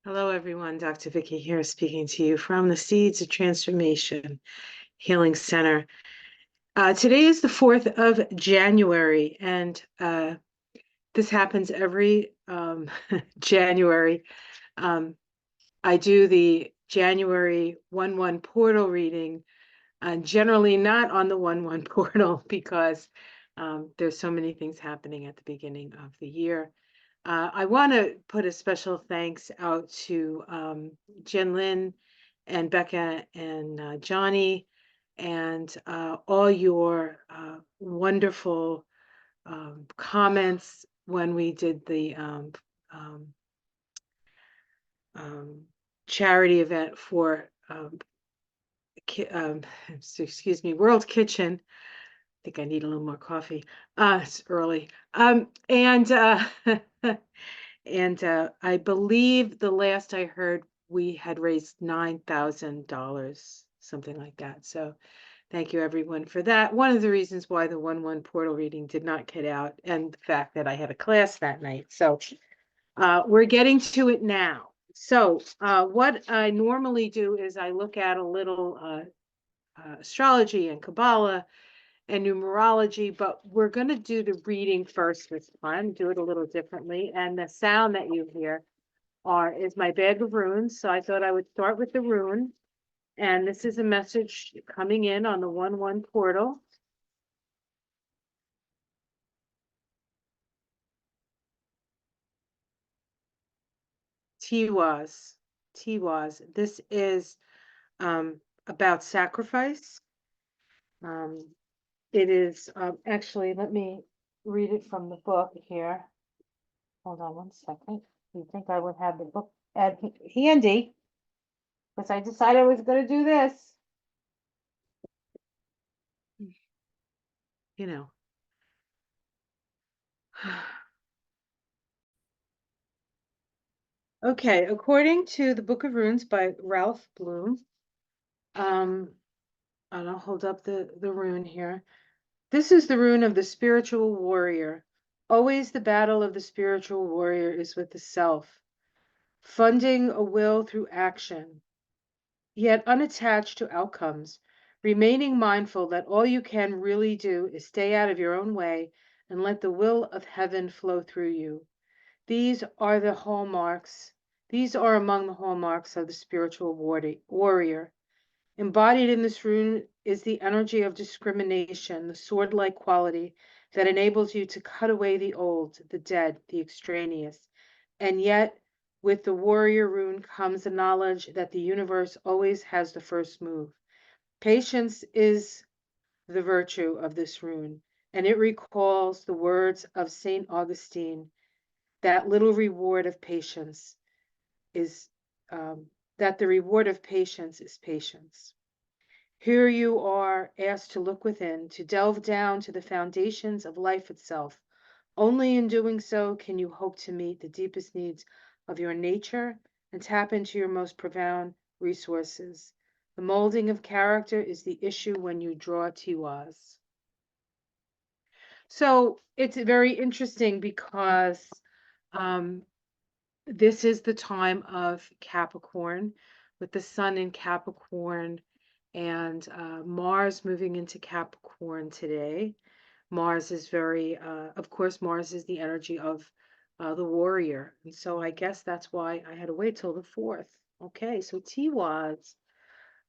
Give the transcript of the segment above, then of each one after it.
Hello, everyone. Dr. Vicky here speaking to you from the Seeds of Transformation Healing Center. Today is the 4th of January, and this happens every January. Um, I do the January 1/1 portal reading, generally not on the 1/1 portal because there's so many things happening at the beginning of the year. I want to put a special thanks out to Jen Lynn and Becca and Johnny and all your wonderful comments when we did the um, um, charity event for excuse me, World Kitchen. I think I need a little more coffee. It's early. And And I believe the last I heard, we had raised $9,000, something like that. So thank you everyone for that. One of the reasons why the 1/1 portal reading did not get out, and the fact that I had a class that night. So we're getting to it now. So what I normally do is I look at a little astrology and Kabbalah and numerology, but we're going to do the reading first this time, do it a little differently. And the sound that you hear is my bag of runes. So I thought I would start with the rune. And this is a message coming in on the 1/1 portal. Tiwaz. Tiwaz. This is about sacrifice. It is actually, let me read it from the book here. Hold on one second. You'd think I would have the book at handy, because I decided I was going to do this. You know. Okay, according to the Book of Runes by Ralph Bloom, and I'll hold up the rune here. This is the rune of the spiritual warrior. Always the battle of the spiritual warrior is with the self, funding a will through action, yet unattached to outcomes, remaining mindful that all you can really do is stay out of your own way and let the will of heaven flow through you. These are among the hallmarks of the spiritual warrior. Embodied in this rune is the energy of discrimination, the sword-like quality that enables you to cut away the old, the dead, the extraneous. And yet, with the warrior rune comes the knowledge that the universe always has the first move. Patience is the virtue of this rune, and it recalls the words of St. Augustine, that little reward of patience is that the reward of patience is patience. Here you are asked to look within, to delve down to the foundations of life itself. Only in doing so can you hope to meet the deepest needs of your nature and tap into your most profound resources. The molding of character is the issue when you draw Tiwaz. So it's very interesting because this is the time of Capricorn, with the sun in Capricorn and Mars moving into Capricorn today. Mars is of course, Mars is the energy of the warrior. And so I guess that's why I had to wait till the 4th. Okay, so Tiwaz,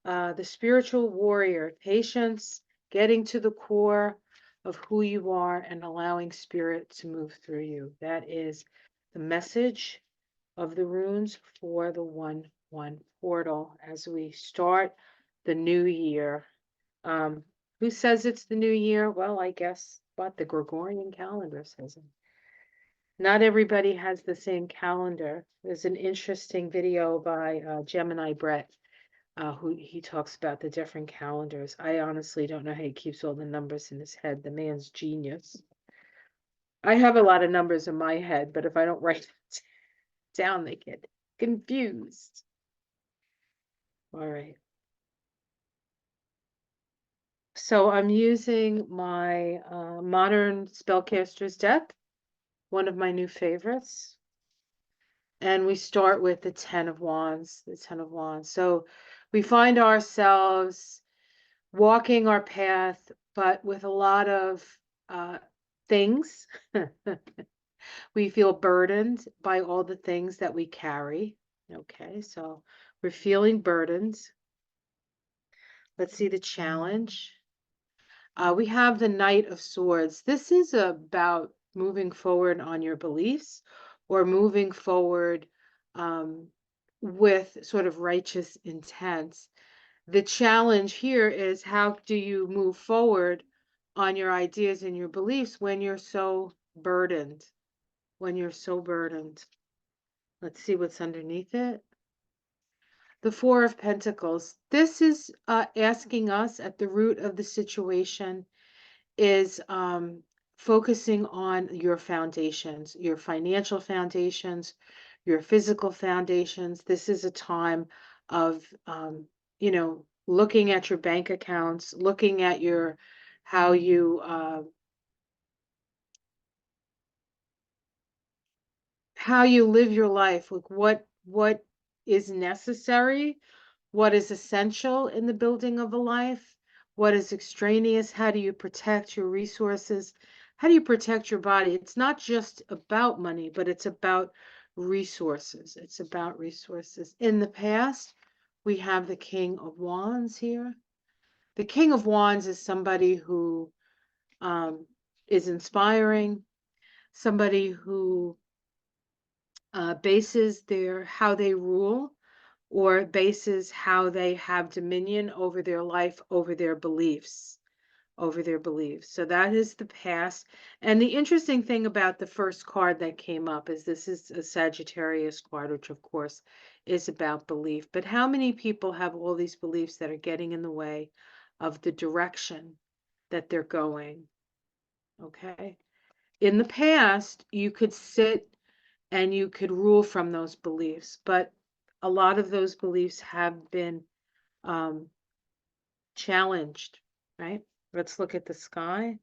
the spiritual warrior, patience, getting to the core of who you are and allowing spirit to move through you. That is the message of the runes for the 1/1 portal as we start the new year. Who says it's the new year? Well, I guess what the Gregorian calendar says it. Not everybody has the same calendar. There's an interesting video by Gemini Brett, who he talks about the different calendars. I honestly don't know how he keeps all the numbers in his head. The man's genius. I have a lot of numbers in my head, but if I don't write it down, they get confused. All right. So I'm using my Modern Spellcaster's deck, one of my new favorites. And we start with the Ten of Wands, the Ten of Wands. So we find ourselves walking our path, but with a lot of things. We feel burdened by all the things that we carry. Okay, so we're feeling burdened. Let's see the challenge. We have the Knight of Swords. This is about moving forward on your beliefs or moving forward um, with sort of righteous intent. The challenge here is, how do you move forward on your ideas and your beliefs when you're so burdened? When you're so burdened. Let's see what's underneath it. The Four of Pentacles. This is asking us at the root of the situation is focusing on your foundations, your financial foundations, your physical foundations. This is a time of, looking at your bank accounts, looking at your, how you, how you live your life, like what is necessary, what is essential in the building of a life, what is extraneous, how do you protect your resources, how do you protect your body. It's not just about money, but it's about resources. It's about resources. In the past, we have the King of Wands here. The King of Wands is somebody who is inspiring, somebody who bases their how they rule, or bases how they have dominion over their life, over their beliefs, over their beliefs. So that is the past. And the interesting thing about the first card that came up is this is a Sagittarius card, which of course is about belief. But how many people have all these beliefs that are getting in the way of the direction that they're going? Okay. In the past, you could sit and you could rule from those beliefs. But a lot of those beliefs have been um, challenged, right? Let's look at the sky.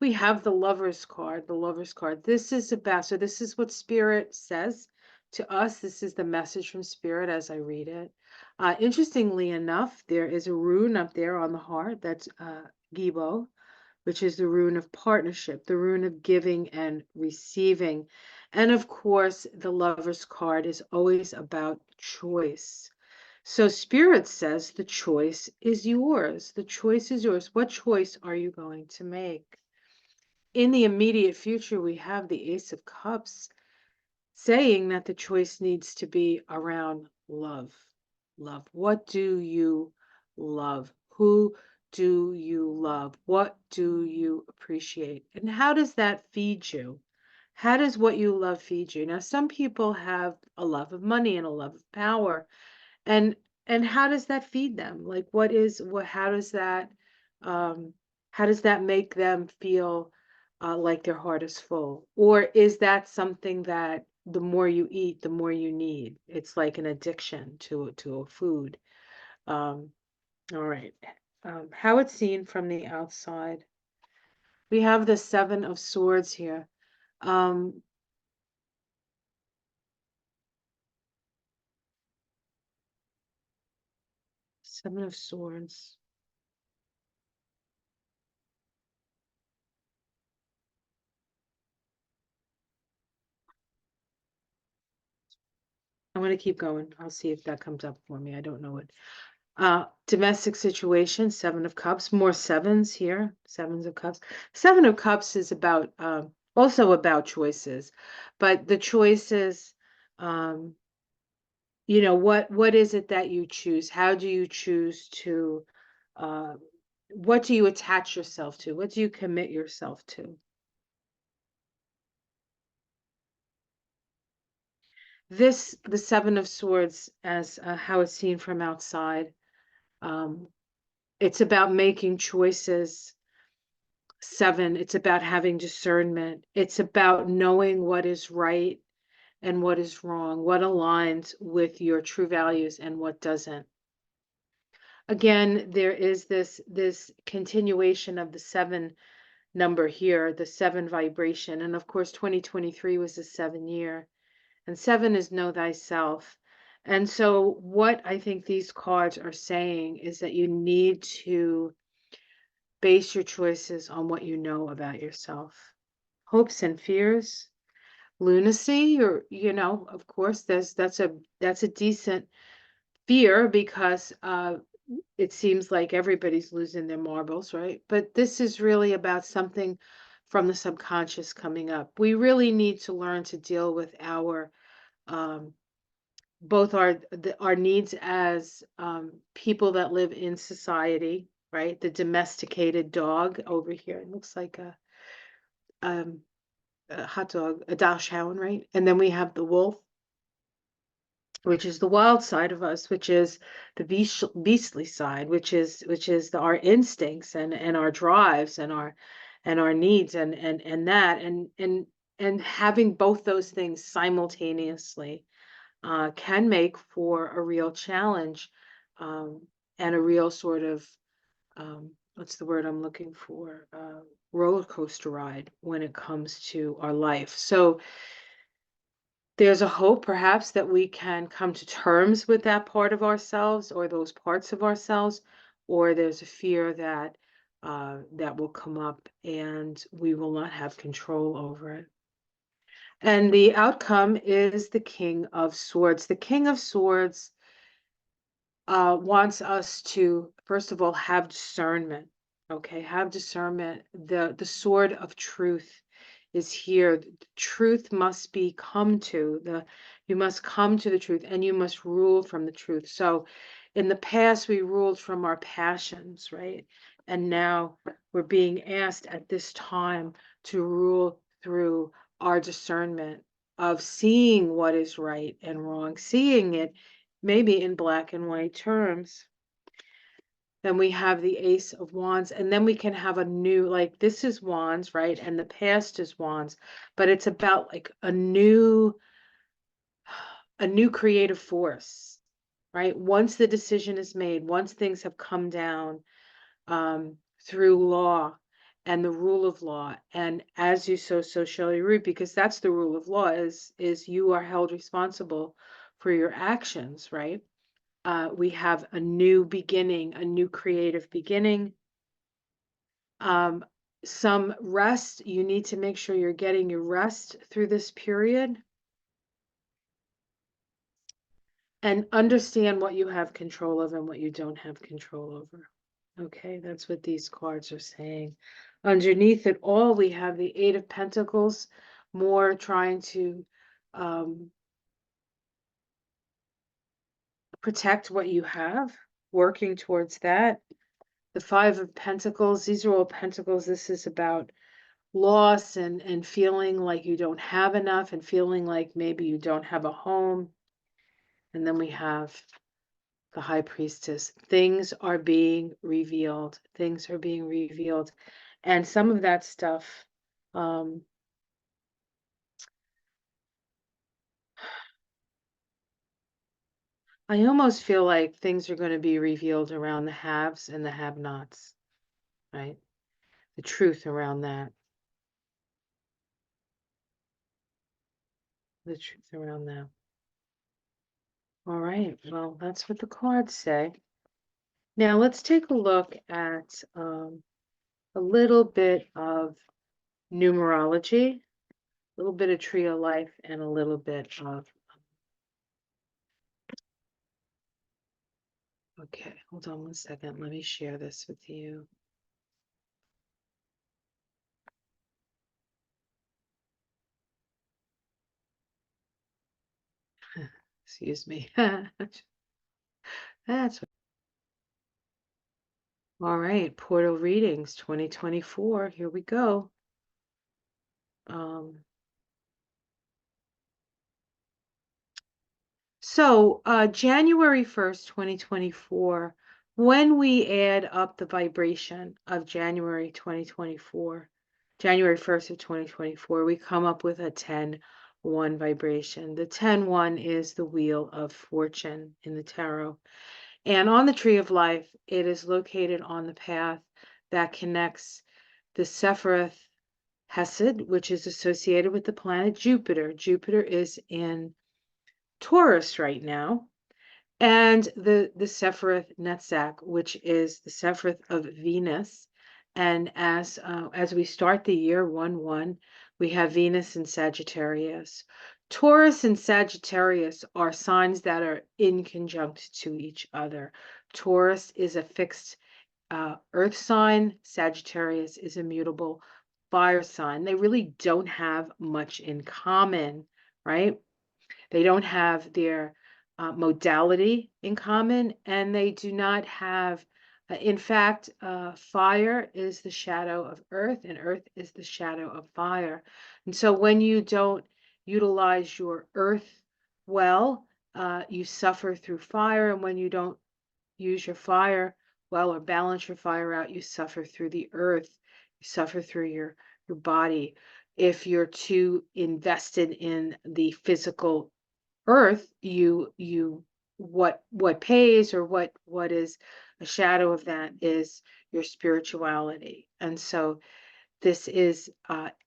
We have the Lover's card, the Lover's card. This is about, so this is what Spirit says to us. This is the message from Spirit as I read it. Interestingly enough, there is a rune up there on the heart that's Gibo, which is the rune of partnership, the rune of giving and receiving. And of course, the Lover's card is always about choice. So Spirit says the choice is yours. The choice is yours. What choice are you going to make? In the immediate future, we have the Ace of Cups saying that the choice needs to be around love. Love. What do you love? Who do you love? What do you appreciate? And how does that feed you? How does what you love feed you? Now, some people have a love of money and a love of power. And how does that feed them? Like um how does that make them feel like their heart is full? Or is that something that the more you eat, the more you need? It's like an addiction to a food. Um, all right. How it's seen from the outside. We have the Seven of Swords here. Um, Seven of Swords. I'm going to keep going. I'll see if that comes up for me. I don't know what. Domestic situation, Seven of Cups, more sevens here, Sevens of Cups. Seven of Cups is about, also about choices, but the choices, um, what is it that you choose? How do you choose to, uh, what do you attach yourself to? What do you commit yourself to? The Seven of Swords, as how it's seen from outside, um, it's about making choices. Seven, it's about having discernment. It's about knowing what is right and what is wrong, what aligns with your true values and what doesn't. Again, there is this continuation of the seven number here, the seven vibration. And of course, 2023 was a 7 year. and 7 is know thyself. And so what I think these cards are saying is that you need to base your choices on what you know about yourself. Hopes and fears, lunacy, or of course, that's a decent fear because it seems like everybody's losing their marbles, right? But this is really about something from the subconscious coming up. We really need to learn to deal with our um, both our needs as people that live in society, right? The domesticated dog over here. It looks like um, a hot dog, a dachshund, right? And then we have the wolf, which is the wild side of us, which is the beastly side, which is our instincts and our drives and our needs and that and having both those things simultaneously can make for a real challenge um, and a real sort of what's the word I'm looking for? Roller coaster ride when it comes to our life. So there's a hope perhaps that we can come to terms with that part of ourselves or those parts of ourselves, or there's a fear that that will come up and we will not have control over it. And the outcome is the King of Swords. The King of Swords wants us to, first of all, have discernment. Okay, have discernment. The sword of truth is here. The truth must be come to. You must come to the truth and you must rule from the truth. So in the past, we ruled from our passions, right? And now we're being asked at this time to rule through our discernment of seeing what is right and wrong, seeing it maybe in black and white terms. Then we have the Ace of Wands, and then we can have a new, like this is Wands, right? And the past is Wands, but it's about like a new creative force, right? Once the decision is made, once things have come down through law and the rule of law, and as you sow, so shall you reap, because that's the rule of law is you are held responsible for your actions, right? We have a new beginning, a new creative beginning. Um, some rest. You need to make sure you're getting your rest through this period and understand what you have control of and what you don't have control over. Okay, that's what these cards are saying. Underneath it all, we have the Eight of Pentacles, more trying to um, protect what you have, working towards that. The Five of Pentacles, these are all pentacles. This is about loss and feeling like you don't have enough and feeling like maybe you don't have a home. And then we have the High Priestess. Things are being revealed. Things are being revealed. And some of that stuff, um, I almost feel like things are going to be revealed around the haves and the have-nots, right? The truth around that. The truth around that. All right. Well, that's what the cards say. Now let's take a look at a little bit of numerology, a little bit of tree of life, and a little bit of, okay, hold on one second. Let me share this with you. Excuse me. That's all right. Portal readings 2024. Here we go. Um, So, January 1st, 2024, when we add up the vibration of January 2024, January 1st of 2024, we come up with a 10-1 vibration. The 10-1 is the Wheel of Fortune in the tarot. And on the Tree of Life, it is located on the path that connects the Sephiroth Hesed, which is associated with the planet Jupiter. Jupiter is in Taurus right now. And the Sephiroth Netzach, which is the Sephiroth of Venus. And as we start the year 1/1, we have Venus in Sagittarius. Taurus and Sagittarius are signs that are in conjunct to each other. Taurus is a fixed earth sign. Sagittarius is a mutable fire sign. They really don't have much in common, right? They don't have their modality in common, and they do not have, in fact, fire is the shadow of earth, and earth is the shadow of fire. And so when you don't utilize your earth well, you suffer through fire, and when you don't use your fire well or balance your fire out, you suffer through the earth, you suffer through your body. If you're too invested in the physical earth, you what pays, or what is a shadow of that is your spirituality. And so this is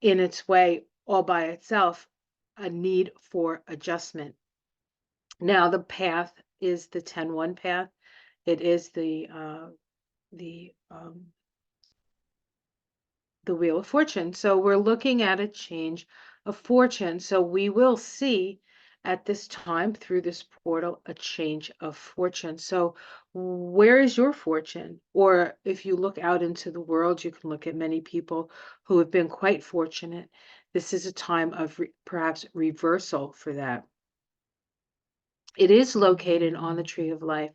in its way, all by itself, a need for adjustment. Now the path is the 10-1 path. It is the the Wheel of Fortune. So we're looking at a change of fortune. So we will see at this time through this portal a change of fortune. So where is your fortune? Or if you look out into the world, you can look at many people who have been quite fortunate. This is a time of perhaps reversal for that. It is located on the Tree of Life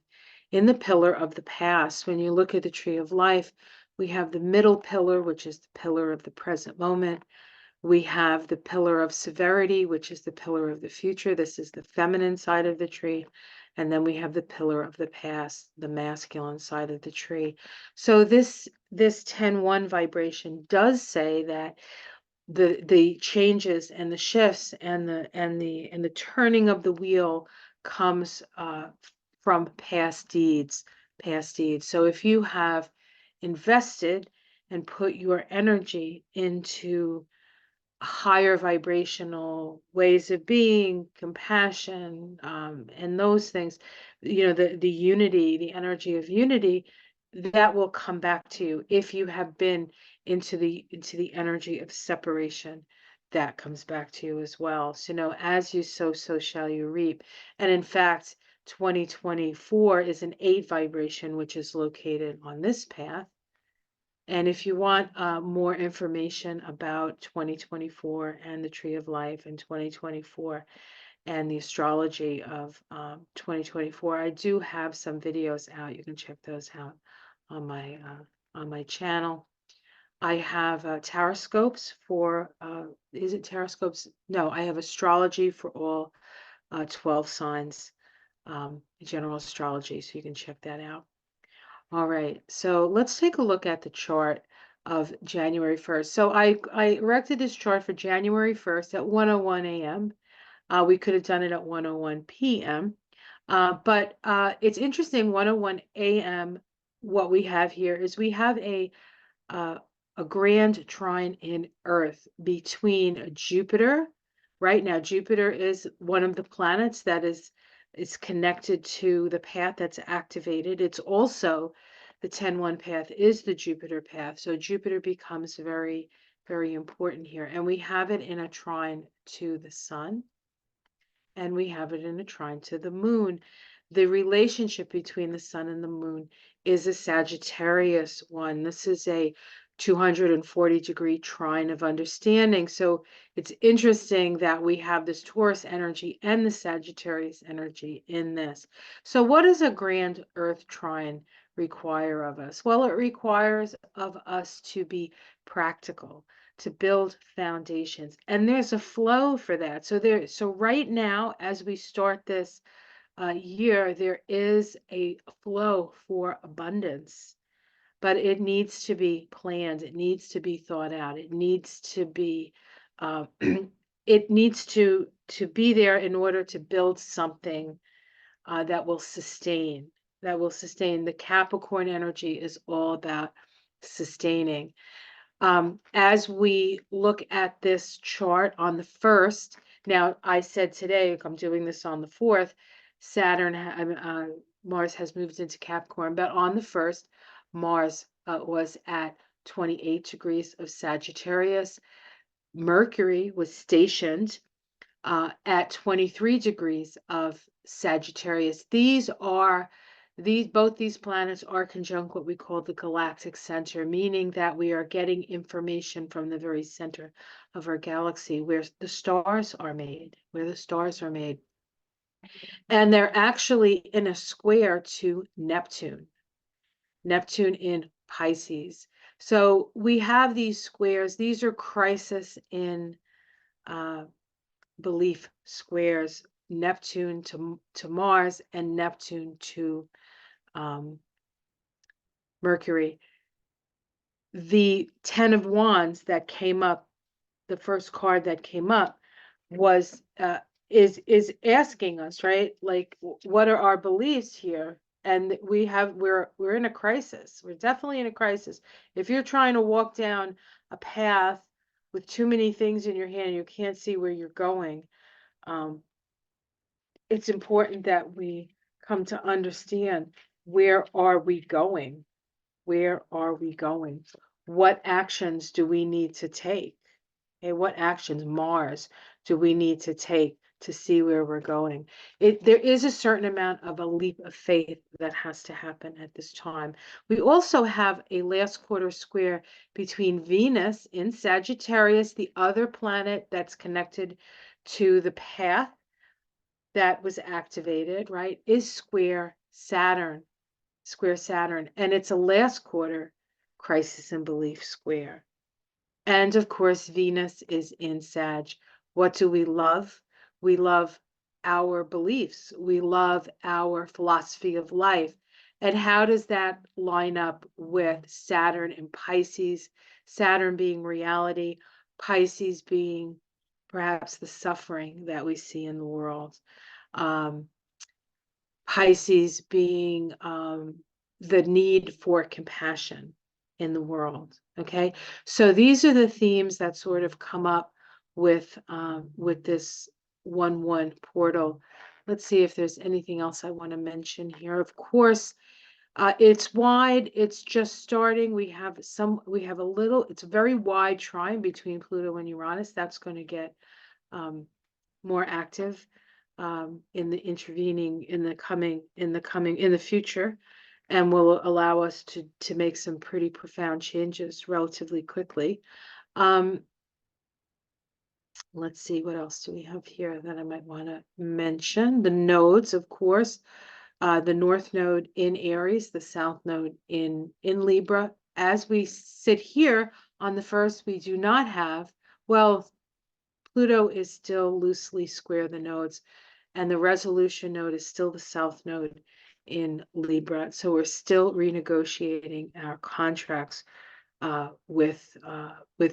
in the pillar of the past. When you look at the Tree of Life, we have the middle pillar, which is the pillar of the present moment. We have the pillar of severity, which is the pillar of the future. This is the feminine side of the tree. And then we have the pillar of the past, the masculine side of the tree. So this 10-1 vibration does say that the changes and the shifts and the turning of the wheel comes from past deeds. So if you have invested and put your energy into higher vibrational ways of being, compassion, and those things, the unity, the energy of unity, that will come back to you. If you have been into the energy of separation, that comes back to you as well. So, as you sow, so shall you reap. And in fact, 2024 is an 8 vibration, which is located on this path. And if you want more information about 2024 and the Tree of Life in 2024 and the astrology of 2024, I do have some videos out. You can check those out on my channel. I have taroscopes for, is it taroscopes? No, I have astrology for all 12 signs, general astrology, so you can check that out. All right, so let's take a look at the chart of January 1st. So I erected this chart for January 1st at 1:01 a.m. We could have done it at 1:01 p.m. But it's interesting, 1:01 a.m. What we have here is we have uh, a grand trine in Earth between Jupiter. Right now, Jupiter is one of the planets that is connected to the path that's activated. It's also the 10-1 path is the Jupiter path. So Jupiter becomes very, very important here. And we have it in a trine to the sun, and we have it in a trine to the moon. The relationship between the sun and the moon is a Sagittarius one. This is a 240-degree trine of understanding. So it's interesting that we have this Taurus energy and the Sagittarius energy in this. So what does a grand Earth trine require of us? Well, it requires of us to be practical, to build foundations. And there's a flow for that. So right now, as we start this year, there is a flow for abundance, but it needs to be planned. It needs to be thought out. It needs to be, uh, it needs to be there in order to build something that will sustain. That will sustain. The Capricorn energy is all about sustaining. As we look at this chart on the 1st, now I said today, I'm doing this on the 4th, Mars has moved into Capricorn, but on the 1st, Mars was at 28 degrees of Sagittarius. Mercury was stationed at 23 degrees of Sagittarius. Both these planets are conjunct what we call the galactic center, meaning that we are getting information from the very center of our galaxy where the stars are made, And they're actually in a square to Neptune in Pisces. So we have these squares. These are crisis in belief squares, Neptune to Mars and Neptune to Mercury. The 10 of Wands that came up, the first card that came up was is asking us, right? Like, what are our beliefs here? And we're in a crisis. We're definitely in a crisis. If you're trying to walk down a path with too many things in your hand, you can't see where you're going. It's important that we come to understand, where are we going? Where are we going? What actions do we need to take? Okay, what actions, Mars, do we need to take to see where we're going? There is a certain amount of a leap of faith that has to happen at this time. We also have a last quarter square between Venus in Sagittarius, the other planet that's connected to the path that was activated, right, is square Saturn, and it's a last quarter crisis and belief square. And of course, Venus is in Sag. What do we love? We love our beliefs. We love our philosophy of life. And how does that line up with Saturn and Pisces? Saturn being reality, Pisces being perhaps the suffering that we see in the world. Pisces being the need for compassion in the world. Okay, so these are the themes that sort of come up with this 1/1 portal. Let's see if there's anything else I want to mention here. Of course, it's wide. It's just starting. We have a little. It's a very wide trine between Pluto and Uranus. That's going to get more active in the intervening, in the future, and will allow us to make some pretty profound changes relatively quickly. Let's see, what else do we have here that I might want to mention? The nodes, of course, the North Node in Aries, the South Node in Libra. As we sit here on the 1st, we do not have, well, Pluto is still loosely square the nodes, and the resolution node is still the South Node in Libra. So we're still renegotiating our contracts with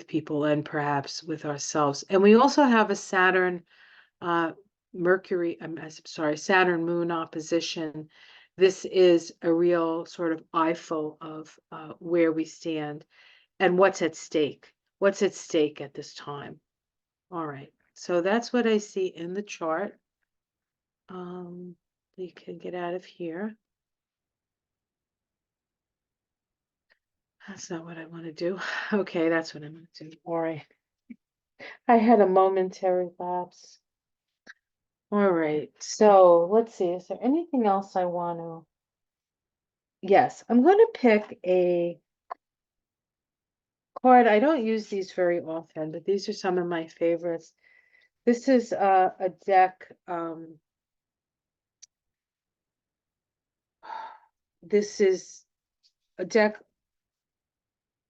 people and perhaps with ourselves. And we also have a Saturn Saturn Moon opposition. This is a real sort of eyeful of where we stand and what's at stake. What's at stake at this time? All right, so that's what I see in the chart. We can get out of here. That's not what I want to do. Okay, that's what I'm going to do. All right. I had a momentary lapse. All right, so let's see. Is there anything else I want to? Yes, I'm going to pick a card. I don't use these very often, but these are some of my favorites. This is a deck. This is a deck.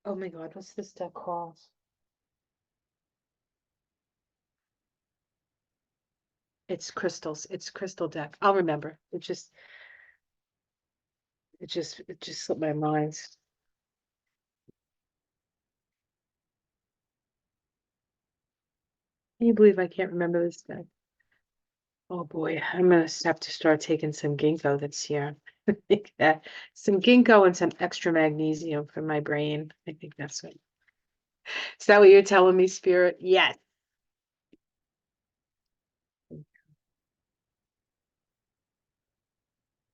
Oh my God, what's this deck called? It's crystals. It's crystal deck. I'll remember. It just slipped my mind. Can you believe I can't remember this deck? Oh boy, I'm gonna have to start taking some ginkgo this year. Some ginkgo and some extra magnesium for my brain. I think that's what Is that what you're telling me, Spirit? Yes.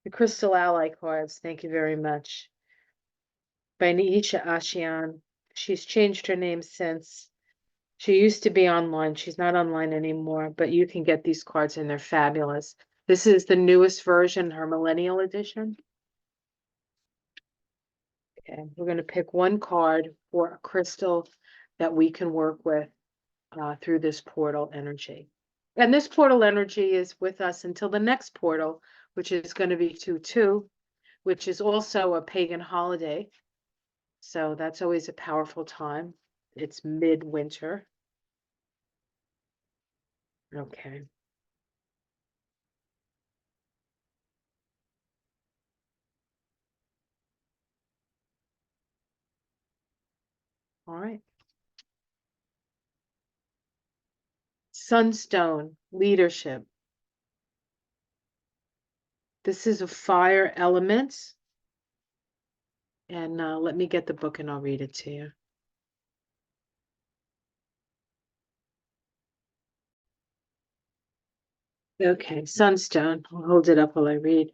The Crystal Ally cards. Thank you very much. By Neisha Ashian. She's changed her name since. She used to be online. She's not online anymore, but you can get these cards and they're fabulous. This is the newest version, her Millennial Edition. Okay, we're going to pick one card for a crystal that we can work with through this portal energy. And this portal energy is with us until the next portal, which is going to be 2/2, which is also a pagan holiday. So that's always a powerful time. It's midwinter. Okay. All right. Sunstone, leadership. This is a fire element. And let me get the book and I'll read it to you. Okay, Sunstone. I'll hold it up while I read.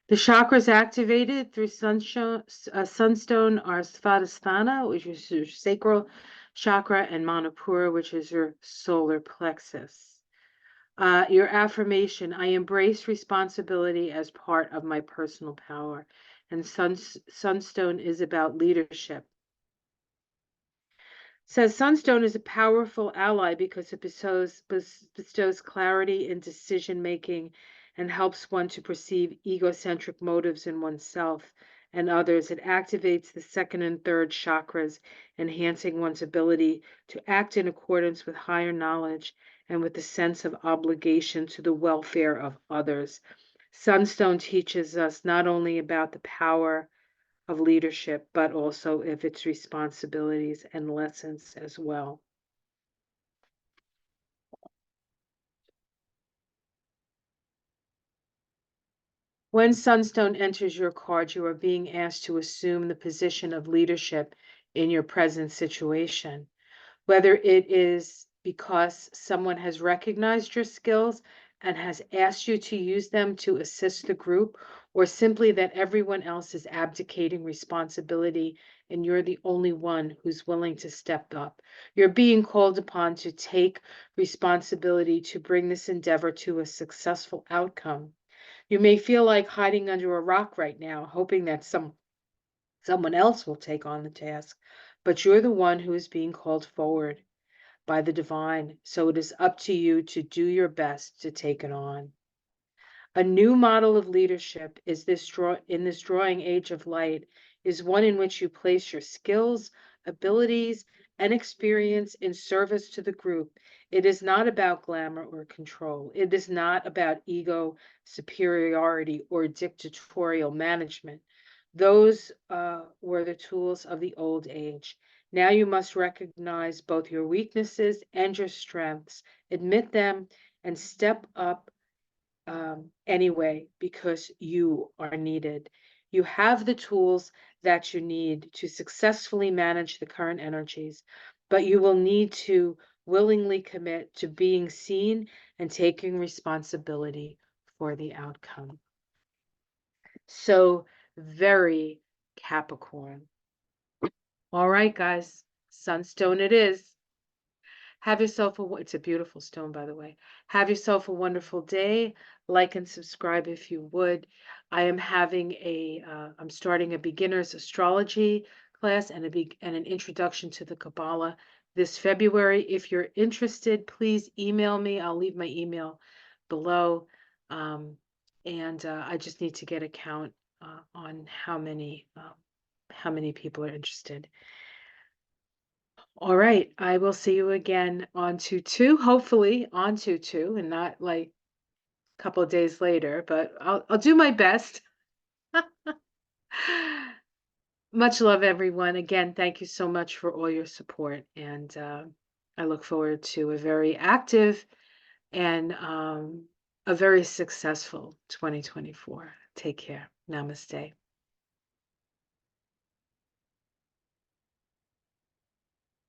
The chakras activated through Sunstone are Svadhisthana, which is your sacral chakra, and Manipura, which is your solar plexus. Your affirmation, I embrace responsibility as part of my personal power. And Sunstone is about leadership. Says Sunstone is a powerful ally because it bestows clarity in decision making and helps one to perceive egocentric motives in oneself and others. It activates the second and third chakras, enhancing one's ability to act in accordance with higher knowledge and with the sense of obligation to the welfare of others. Sunstone teaches us not only about the power of leadership, but also of its responsibilities and lessons as well. When Sunstone enters your card, you are being asked to assume the position of leadership in your present situation. Whether it is because someone has recognized your skills and has asked you to use them to assist the group, or simply that everyone else is abdicating responsibility and you're the only one who's willing to step up. You're being called upon to take responsibility to bring this endeavor to a successful outcome. You may feel like hiding under a rock right now, hoping that someone else will take on the task, but you're the one who is being called forward by the divine, so it is up to you to do your best to take it on. A new model of leadership is in this drawing age of light is one in which you place your skills, abilities, and experience in service to the group. It is not about glamour or control. It is not about ego, superiority, or dictatorial management. Those were the tools of the old age. Now you must recognize both your weaknesses and your strengths, admit them, and step up anyway, because you are needed. You have the tools that you need to successfully manage the current energies, but you will need to willingly commit to being seen and taking responsibility for the outcome. So, very Capricorn. All right, guys, Sunstone it is. Have yourself it's a beautiful stone, by the way. Have yourself a wonderful day. Like and subscribe if you would. I am having I'm starting a beginner's astrology class and and an introduction to the Kabbalah this February. If you're interested, please email me. I'll leave my email below. And I just need to get a count on how many people are interested. All right, I will see you again on 2/2, hopefully on 2/2 and not like a couple of days later, but I'll do my best. Much love, everyone. Again, thank you so much for all your support, and I look forward to a very active and a very successful 2024. Take care. Namaste.